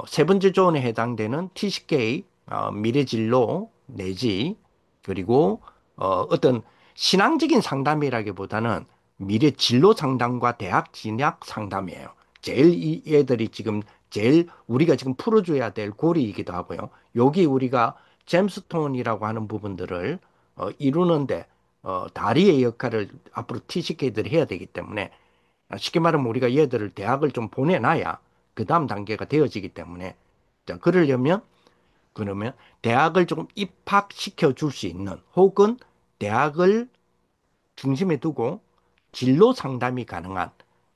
세 번째 조언에 해당되는 TCK 미래진로 내지 그리고 어떤 신앙적인 상담이라기보다는 미래 진로 상담과 대학 진학 상담이에요. 제일 이 애들이 지금 제일 우리가 지금 풀어줘야 될 고리이기도 하고요. 여기 우리가 잼스톤이라고 하는 부분들을 이루는데 다리의 역할을 앞으로 TCK들이 해야 되기 때문에 쉽게 말하면 우리가 얘들을 대학을 좀 보내놔야 그 다음 단계가 되어지기 때문에 자, 그러려면 그러면 대학을 조금 입학시켜 줄 수 있는 혹은 대학을 중심에 두고 진로 상담이 가능한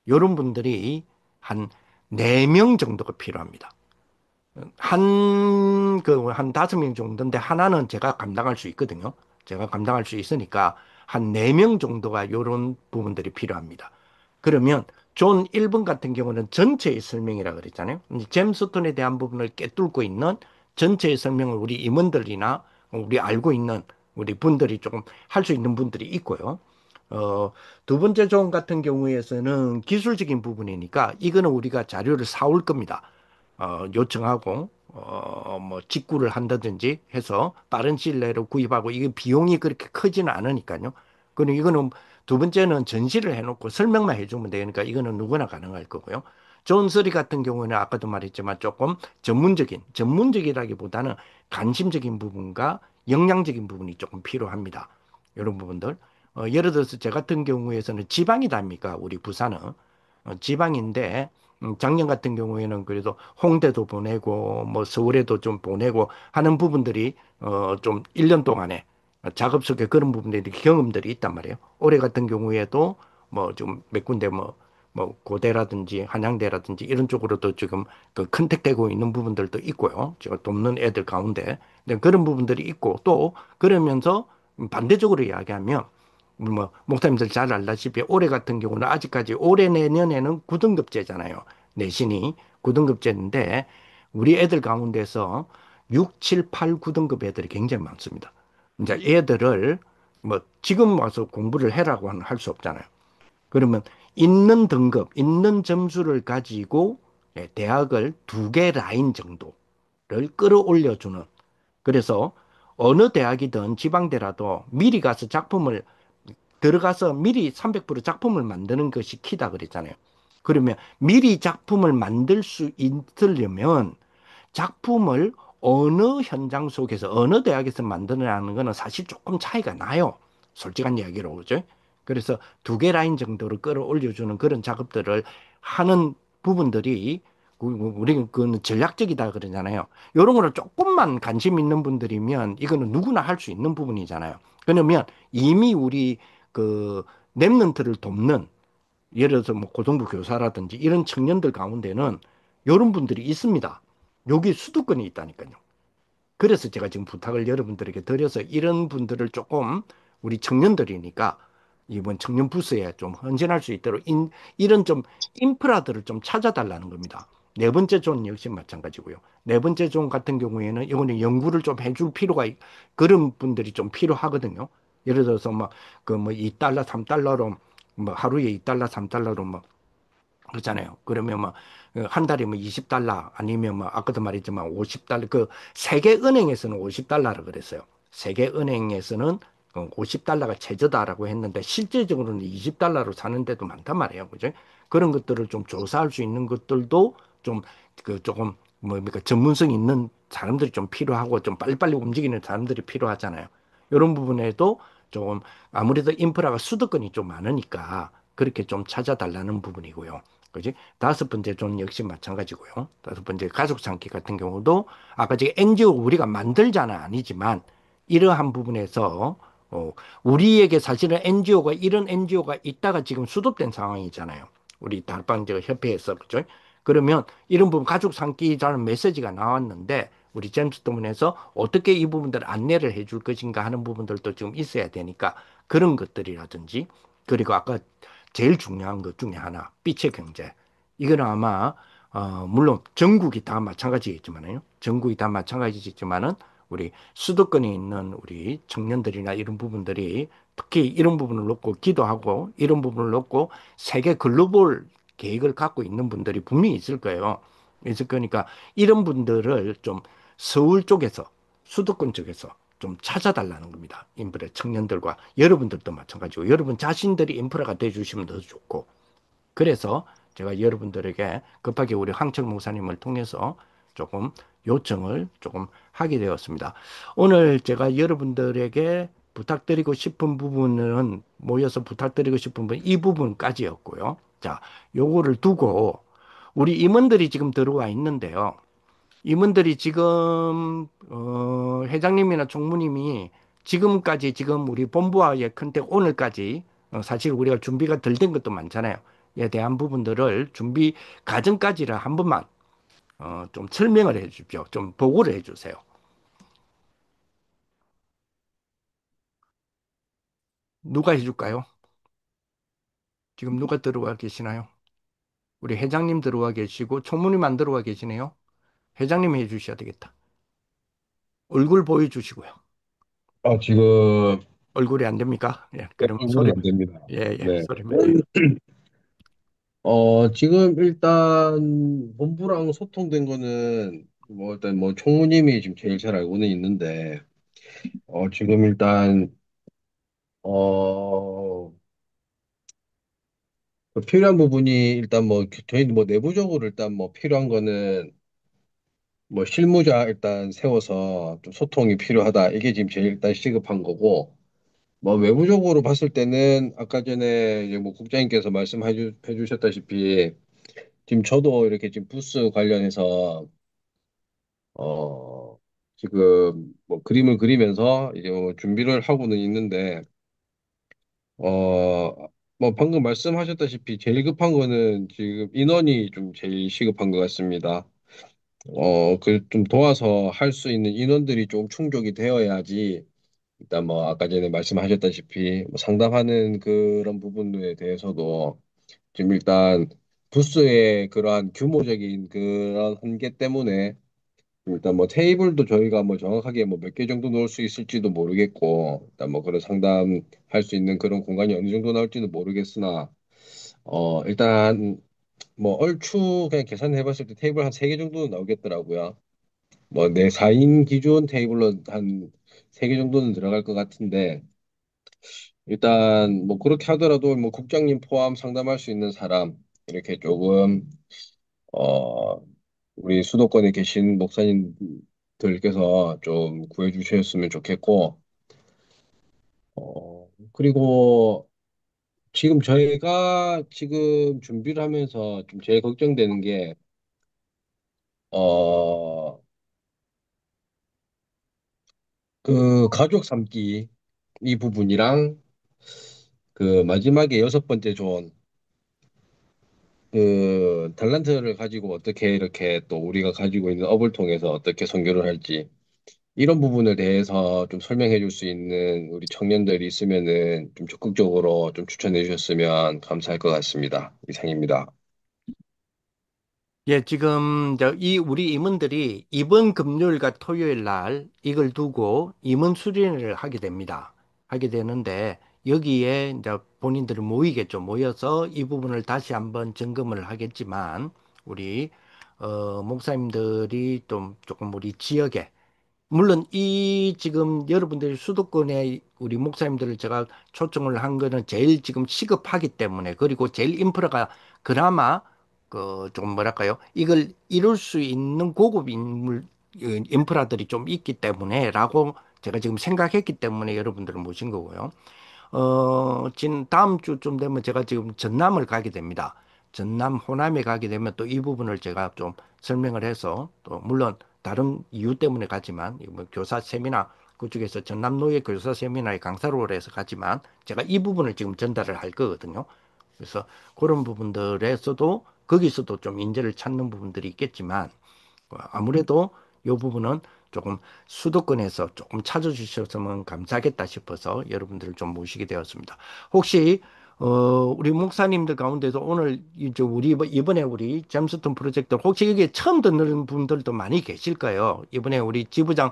이런 분들이 한 4명 정도가 필요합니다. 한 5명 정도인데 하나는 제가 감당할 수 있거든요. 제가 감당할 수 있으니까 한 4명 정도가 이런 부분들이 필요합니다. 그러면 존 1번 같은 경우는 전체의 설명이라 그랬잖아요. 잼스톤에 대한 부분을 꿰뚫고 있는 전체의 설명을 우리 임원들이나 우리 알고 있는 우리 분들이 조금 할 수 있는 분들이 있고요. 두 번째 존 같은 경우에서는 기술적인 부분이니까 이거는 우리가 자료를 사올 겁니다. 요청하고 뭐 직구를 한다든지 해서 빠른 시일 내로 구입하고 이게 비용이 그렇게 크지는 않으니까요. 그리고 이거는 두 번째는 전시를 해놓고 설명만 해주면 되니까 이거는 누구나 가능할 거고요. 존3 같은 경우는 아까도 말했지만 조금 전문적이라기보다는 관심적인 부분과 역량적인 부분이 조금 필요합니다. 이런 부분들. 예를 들어서 저 같은 경우에서는 지방이다 아닙니까? 우리 부산은. 지방인데 작년 같은 경우에는 그래도 홍대도 보내고 뭐 서울에도 좀 보내고 하는 부분들이 좀 1년 동안에 작업 속에 그런 부분들이 경험들이 있단 말이에요. 올해 같은 경우에도 뭐 좀 몇 군데 뭐 고대라든지 한양대라든지 이런 쪽으로도 지금 그 컨택되고 있는 부분들도 있고요. 제가 돕는 애들 가운데 네, 그런 부분들이 있고 또 그러면서 반대적으로 이야기하면 뭐 목사님들 잘 알다시피 올해 같은 경우는 아직까지 올해 내년에는 9등급제잖아요. 내신이 9등급제인데 우리 애들 가운데서 6, 7, 8, 9등급 애들이 굉장히 많습니다. 이제 애들을 뭐 지금 와서 공부를 해라고 할 수 없잖아요. 그러면 있는 등급, 있는 점수를 가지고 대학을 2개 라인 정도를 끌어올려주는 그래서 어느 대학이든 지방대라도 미리 가서 작품을 들어가서 미리 300% 작품을 만드는 것이 키다 그랬잖아요. 그러면 미리 작품을 만들 수 있으려면 작품을 어느 현장 속에서 어느 대학에서 만드느냐는 거는 사실 조금 차이가 나요. 솔직한 이야기로 그죠? 그래서 2개 라인 정도로 끌어올려주는 그런 작업들을 하는 부분들이 우리 그는 전략적이다 그러잖아요. 이런 거를 조금만 관심 있는 분들이면 이거는 누구나 할 수 있는 부분이잖아요. 그러면 이미 우리 그 랩런트를 돕는 예를 들어서 뭐 고등부 교사라든지 이런 청년들 가운데는 이런 분들이 있습니다. 여기 수도권이 있다니까요. 그래서 제가 지금 부탁을 여러분들에게 드려서 이런 분들을 조금 우리 청년들이니까 이번 청년 부스에 좀 헌신할 수 있도록 이런 좀 인프라들을 좀 찾아달라는 겁니다. 네 번째 존 역시 마찬가지고요. 네 번째 존 같은 경우에는 이거는 연구를 좀 해줄 필요가 그런 분들이 좀 필요하거든요. 예를 들어서 뭐 그 뭐 2달러, 3달러로 뭐 하루에 2달러, 3달러로 뭐 그렇잖아요. 그러면 뭐 한 달에 뭐 20달러 아니면 뭐 아까도 말했지만 50달러 그 세계은행에서는 50달러라 그랬어요. 세계은행에서는 50달러가 최저다라고 했는데 실제적으로는 20달러로 사는 데도 많단 말이에요. 그죠? 그런 것들을 좀 조사할 수 있는 것들도 좀 그 조금 뭡니까 전문성 있는 사람들이 좀 필요하고 좀 빨리빨리 움직이는 사람들이 필요하잖아요. 이런 부분에도 조금 아무래도 인프라가 수도권이 좀 많으니까 그렇게 좀 찾아달라는 부분이고요. 그지? 다섯 번째 존 역시 마찬가지고요. 다섯 번째 가족 장기 같은 경우도 아까 지금 NGO 우리가 만들자는 아니지만 이러한 부분에서 우리에게 사실은 NGO가 이런 NGO가 있다가 지금 수립된 상황이잖아요. 우리 다락방지 협회에서 그죠? 그러면 이런 부분 가족 상기라는 메시지가 나왔는데 우리 제임스 도문에서 어떻게 이 부분들을 안내를 해줄 것인가 하는 부분들도 지금 있어야 되니까 그런 것들이라든지 그리고 아까 제일 중요한 것 중에 하나 빛의 경제 이거는 아마 물론 전국이 다 마찬가지겠지만요. 전국이 다 마찬가지겠지만은 우리 수도권에 있는 우리 청년들이나 이런 부분들이 특히 이런 부분을 놓고 기도하고 이런 부분을 놓고 세계 글로벌 계획을 갖고 있는 분들이 분명히 있을 거예요. 있을 거니까 이런 분들을 좀 서울 쪽에서 수도권 쪽에서 좀 찾아달라는 겁니다. 인프라 청년들과 여러분들도 마찬가지고 여러분 자신들이 인프라가 돼주시면 더 좋고 그래서 제가 여러분들에게 급하게 우리 황철 목사님을 통해서 조금 요청을 조금 하게 되었습니다. 오늘 제가 여러분들에게 부탁드리고 싶은 부분은 모여서 부탁드리고 싶은 부분 이 부분까지였고요. 자, 요거를 두고 우리 임원들이 지금 들어와 있는데요. 임원들이 지금 회장님이나 총무님이 지금까지 지금 우리 본부와의 컨택 오늘까지 사실 우리가 준비가 덜 된 것도 많잖아요. 에 대한 부분들을 준비 과정까지를 한 번만 좀 설명을 해 주십시오. 좀 보고를 해 주세요. 누가 해줄까요? 지금 누가 들어와 계시나요? 우리 회장님 들어와 계시고 총무님 안 들어와 계시네요. 회장님 해 주셔야 되겠다. 얼굴 보여주시고요. 지금 얼굴이 안 됩니까? 예, 그럼 얼굴이 소리, 안 됩니다. 예, 예, 네. 소리만, 예. 지금 일단 본부랑 소통된 거는 뭐 일단 뭐 총무님이 지금 제일 잘 알고는 있는데 지금 일단 어, 그 필요한 부분이 일단 뭐 저희 뭐 내부적으로 일단 뭐 필요한 거는 뭐 실무자 일단 세워서 좀 소통이 필요하다. 이게 지금 제일 일단 시급한 거고 뭐 외부적으로 봤을 때는 아까 전에 이제 뭐 국장님께서 해주셨다시피 지금 저도 이렇게 지금 부스 관련해서 어 지금 뭐 그림을 그리면서 이제 뭐 준비를 하고는 있는데 뭐 방금 말씀하셨다시피 제일 급한 거는 지금 인원이 좀 제일 시급한 것 같습니다. 그 좀 도와서 할 수 있는 인원들이 좀 충족이 되어야지 일단 뭐 아까 전에 말씀하셨다시피 뭐 상담하는 그런 부분에 대해서도 지금 일단 부스의 그러한 규모적인 그런 한계 때문에 일단 뭐 테이블도 저희가 뭐 정확하게 뭐 몇 개 정도 넣을 수 있을지도 모르겠고 일단 뭐 그런 상담할 수 있는 그런 공간이 어느 정도 나올지는 모르겠으나 일단 뭐 얼추 그냥 계산해 봤을 때 테이블 한 세 개 정도는 나오겠더라고요. 뭐 내 4인 기준 테이블로 한 세 개 정도는 들어갈 것 같은데 일단 뭐 그렇게 하더라도 뭐 국장님 포함 상담할 수 있는 사람 이렇게 조금 어 우리 수도권에 계신 목사님들께서 좀 구해 주셨으면 좋겠고 그리고 지금 저희가 지금 준비를 하면서 좀 제일 걱정되는 게 그 가족 삼기 이 부분이랑 그 마지막에 여섯 번째 존 그 달란트를 가지고 어떻게 이렇게 또 우리가 가지고 있는 업을 통해서 어떻게 선교를 할지 이런 부분에 대해서 좀 설명해 줄 수 있는 우리 청년들이 있으면은 좀 적극적으로 좀 추천해 주셨으면 감사할 것 같습니다. 이상입니다. 예, 지금 이 우리 임원들이 이번 금요일과 토요일 날 이걸 두고 임원 수련회를 하게 됩니다. 하게 되는데 여기에 이제 본인들이 모이겠죠. 모여서 이 부분을 다시 한번 점검을 하겠지만 우리 목사님들이 좀 조금 우리 지역에 물론 이 지금 여러분들이 수도권에 우리 목사님들을 제가 초청을 한 거는 제일 지금 시급하기 때문에 그리고 제일 인프라가 그나마 그 좀 뭐랄까요? 이걸 이룰 수 있는 고급 인물 인프라들이 좀 있기 때문에라고 제가 지금 생각했기 때문에 여러분들을 모신 거고요. 다음 주쯤 되면 제가 지금 전남을 가게 됩니다. 전남 호남에 가게 되면 또 이 부분을 제가 좀 설명을 해서 또 물론 다른 이유 때문에 가지만 이뭐 교사 세미나 그쪽에서 전남 노예 교사 세미나에 강사로 해서 가지만 제가 이 부분을 지금 전달을 할 거거든요. 그래서 그런 부분들에서도 거기서도 좀 인재를 찾는 부분들이 있겠지만 아무래도 이 부분은 조금 수도권에서 조금 찾아주셨으면 감사하겠다 싶어서 여러분들을 좀 모시게 되었습니다. 혹시 우리 목사님들 가운데서 오늘 이제 우리 이번에 우리 잼스톤 프로젝트 혹시 이게 처음 듣는 분들도 많이 계실 거예요. 이번에 우리 지부장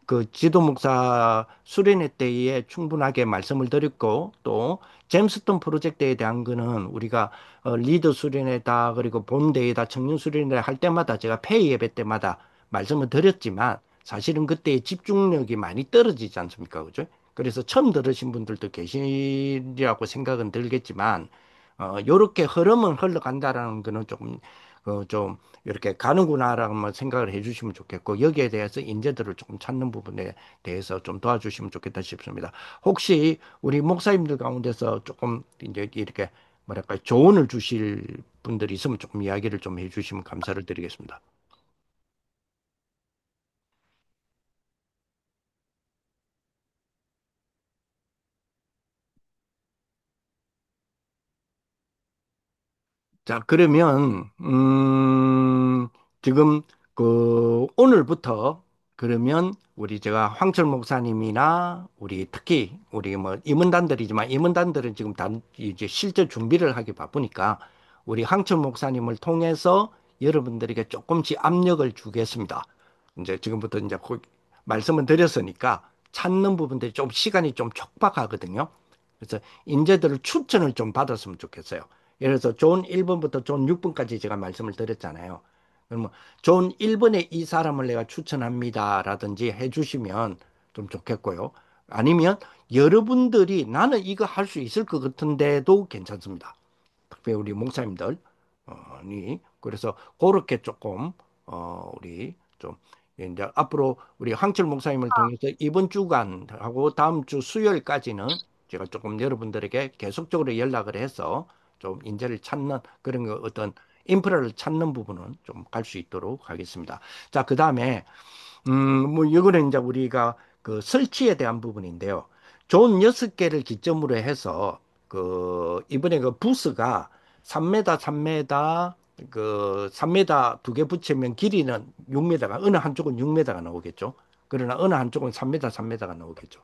그 지도 목사 수련회 때에 충분하게 말씀을 드렸고 또 잼스톤 프로젝트에 대한 거는 우리가 리더 수련회다 그리고 본대회다 청년 수련회 할 때마다 제가 폐회 예배 때마다 말씀을 드렸지만 사실은 그때의 집중력이 많이 떨어지지 않습니까? 그죠? 그래서 처음 들으신 분들도 계시리라고 생각은 들겠지만 요렇게 흐름은 흘러간다라는 거는 조금 좀 이렇게 가는구나라는 생각을 해주시면 좋겠고 여기에 대해서 인재들을 조금 찾는 부분에 대해서 좀 도와주시면 좋겠다 싶습니다. 혹시 우리 목사님들 가운데서 조금 이제 이렇게 뭐랄까 조언을 주실 분들이 있으면 조금 이야기를 좀 해주시면 감사를 드리겠습니다. 자, 그러면, 지금, 오늘부터, 그러면, 우리 제가 황철 목사님이나, 우리 특히, 우리 뭐, 임원단들이지만, 임원단들은 지금 이제 실제 준비를 하기 바쁘니까, 우리 황철 목사님을 통해서 여러분들에게 조금씩 압력을 주겠습니다. 이제 지금부터 이제 말씀을 드렸으니까, 찾는 부분들이 좀 시간이 좀 촉박하거든요. 그래서 인재들을 추천을 좀 받았으면 좋겠어요. 예를 들어서 존 1번부터 존 6번까지 제가 말씀을 드렸잖아요. 그러면 존 1번에 이 사람을 내가 추천합니다라든지 해주시면 좀 좋겠고요. 아니면 여러분들이 나는 이거 할 수 있을 것 같은데도 괜찮습니다. 특히 우리 목사님들, 그래서 그렇게 조금, 우리 좀, 이제 앞으로 우리 황철 목사님을 통해서 이번 주간하고 다음 주 수요일까지는 제가 조금 여러분들에게 계속적으로 연락을 해서 좀 인재를 찾는 그런 거 어떤 인프라를 찾는 부분은 좀 갈 수 있도록 하겠습니다. 자, 그 다음에 뭐, 이거는 이제 우리가 그 설치에 대한 부분인데요. 존 6개를 기점으로 해서 이번에 그 부스가 3m, 3m, 3m 두 개 붙이면 길이는 6m가, 어느 한쪽은 6m가 나오겠죠. 그러나 어느 한쪽은 3m, 3m가 나오겠죠.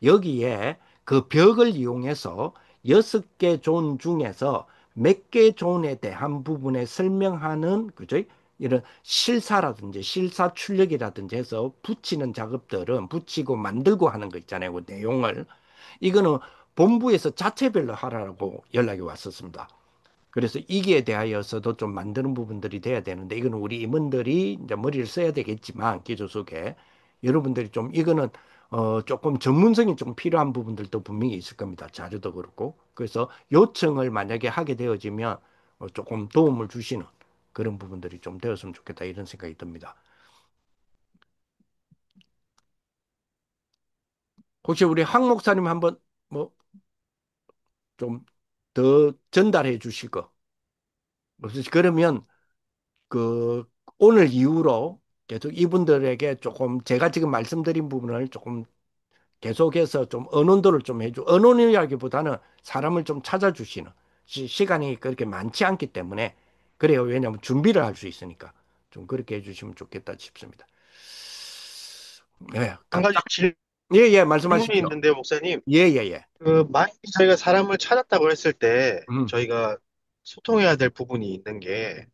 여기에 그 벽을 이용해서 6개 존 중에서 몇 개 존에 대한 부분에 설명하는, 그죠? 이런 실사라든지 실사 출력이라든지 해서 붙이는 작업들은 붙이고 만들고 하는 거 있잖아요. 그 내용을. 이거는 본부에서 자체별로 하라고 연락이 왔었습니다. 그래서 이기에 대하여서도 좀 만드는 부분들이 돼야 되는데 이거는 우리 임원들이 이제 머리를 써야 되겠지만 기조 속에 여러분들이 좀 이거는 조금 전문성이 좀 필요한 부분들도 분명히 있을 겁니다. 자료도 그렇고. 그래서 요청을 만약에 하게 되어지면 조금 도움을 주시는 그런 부분들이 좀 되었으면 좋겠다 이런 생각이 듭니다. 혹시 우리 황 목사님 한번 뭐 좀 더 전달해 주실 거 없으시 그러면 그 오늘 이후로 계속 이분들에게 조금 제가 지금 말씀드린 부분을 조금 계속해서 좀 언론도를 좀 해줘. 언론이라기보다는 사람을 좀 찾아주시는 시간이 그렇게 많지 않기 때문에 그래요. 왜냐하면 준비를 할 수 있으니까 좀 그렇게 해주시면 좋겠다 싶습니다. 네, 한 가지 예, 예, 질문이 말씀하십시오. 있는데요, 목사님. 예, 예, 예. 만약에 저희가 사람을 찾았다고 했을 때 음. 저희가 소통해야 될 부분이 있는 게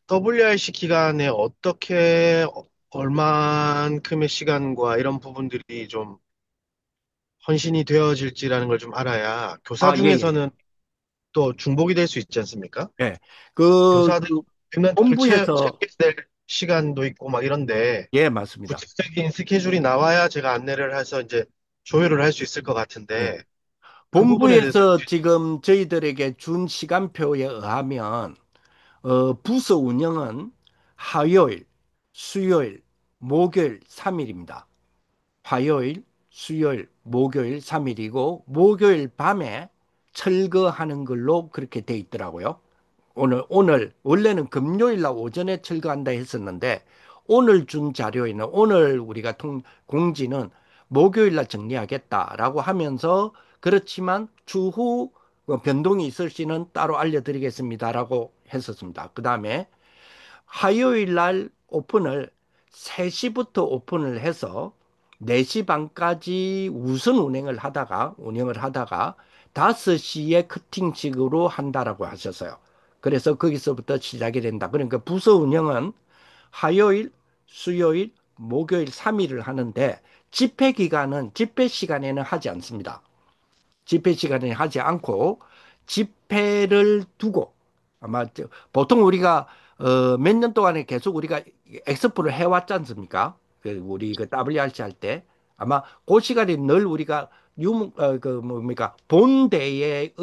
WRC 기간에 어떻게 얼만큼의 시간과 이런 부분들이 좀 헌신이 되어질지라는 걸 좀 알아야 교사 아, 예, 예, 예. 중에서는 또 중복이 될 수 있지 않습니까? 예. 그, 교사들이 그 멘토를 본부에서 채워야 될 시간도 있고 막 이런데 예, 맞습니다. 구체적인 스케줄이 나와야 제가 안내를 해서 이제 조율을 할 수 있을 것 예. 같은데 그 부분에 대해서 본부에서 지금 저희들에게 준 시간표에 의하면 부서 운영은 화요일, 수요일, 목요일 3일입니다. 화요일, 수요일, 목요일 3일이고 목요일 밤에 철거하는 걸로 그렇게 돼 있더라고요. 오늘 원래는 금요일 날 오전에 철거한다 했었는데 오늘 준 자료에는 오늘 우리가 공지는 목요일 날 정리하겠다라고 하면서 그렇지만 추후 변동이 있을 시는 따로 알려드리겠습니다라고 했었습니다. 그 다음에 화요일 날 오픈을 3시부터 오픈을 해서 4시 반까지 우선 운영을 하다가 5시에 커팅식으로 한다라고 하셨어요. 그래서 거기서부터 시작이 된다. 그러니까 부서 운영은 화요일, 수요일, 목요일 3일을 하는데 집회 시간에는 하지 않습니다. 집회 시간에 하지 않고 집회를 두고 아마 보통 우리가 몇 년 동안에 계속 우리가 엑스포를 해왔지 않습니까? 그 우리 그 WRC 할 때 아마 그 시간에 늘 우리가 그 뭡니까 본대의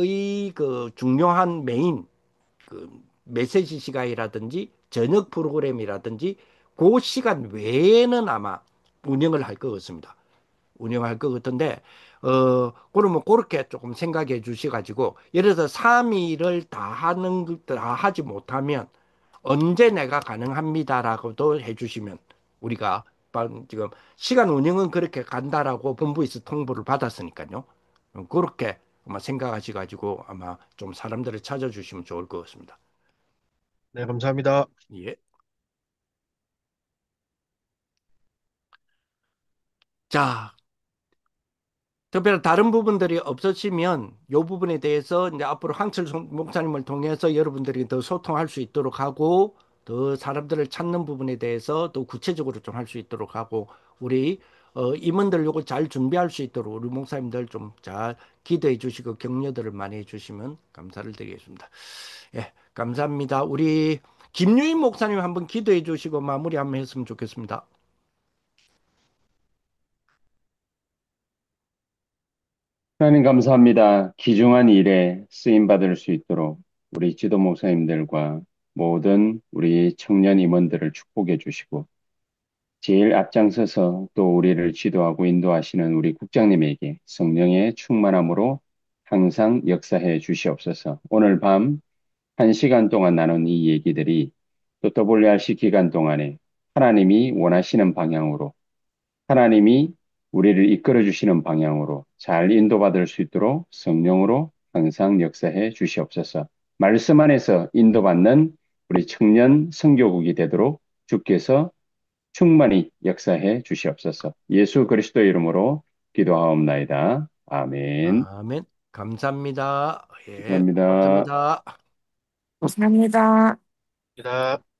그 중요한 메인 그 메시지 시간이라든지 저녁 프로그램이라든지 그 시간 외에는 아마 운영을 할 것 같습니다. 운영할 것 같은데, 그러면 그렇게 조금 생각해 주셔가지고, 예를 들어서 3일을 다 하지 못하면, 언제 내가 가능합니다라고도 해주시면, 우리가 지금 시간 운영은 그렇게 간다라고 본부에서 통보를 받았으니까요. 그렇게 아마 생각하셔가지고 아마 좀 사람들을 찾아주시면 좋을 것 같습니다. 네, 감사합니다. 예. 자, 특별히 다른 부분들이 없어지면 이 부분에 대해서 이제 앞으로 황철 목사님을 통해서 여러분들이 더 소통할 수 있도록 하고 더 사람들을 찾는 부분에 대해서 더 구체적으로 좀 할 수 있도록 하고 우리 임원들 요거 잘 준비할 수 있도록 우리 목사님들 좀 잘 기도해 주시고 격려들을 많이 해 주시면 감사를 드리겠습니다. 예, 감사합니다. 우리 김유인 목사님 한번 기도해 주시고 마무리 한번 했으면 좋겠습니다. 하나님 감사합니다. 귀중한 일에 쓰임 받을 수 있도록 우리 지도 목사님들과 모든 우리 청년 임원들을 축복해 주시고 제일 앞장서서 또 우리를 지도하고 인도하시는 우리 국장님에게 성령의 충만함으로 항상 역사해 주시옵소서. 오늘 밤 1시간 동안 나눈 이 얘기들이 또 WRC 기간 동안에 하나님이 원하시는 방향으로 하나님이 우리를 이끌어 주시는 방향으로 잘 인도받을 수 있도록 성령으로 항상 역사해 주시옵소서. 말씀 안에서 인도받는 우리 청년 선교국이 되도록 주께서 충만히 역사해 주시옵소서. 예수 그리스도의 이름으로 기도하옵나이다. 아멘. 아멘. 감사합니다. 예, 감사합니다. 고맙습니다. 감사합니다. 감사합니다.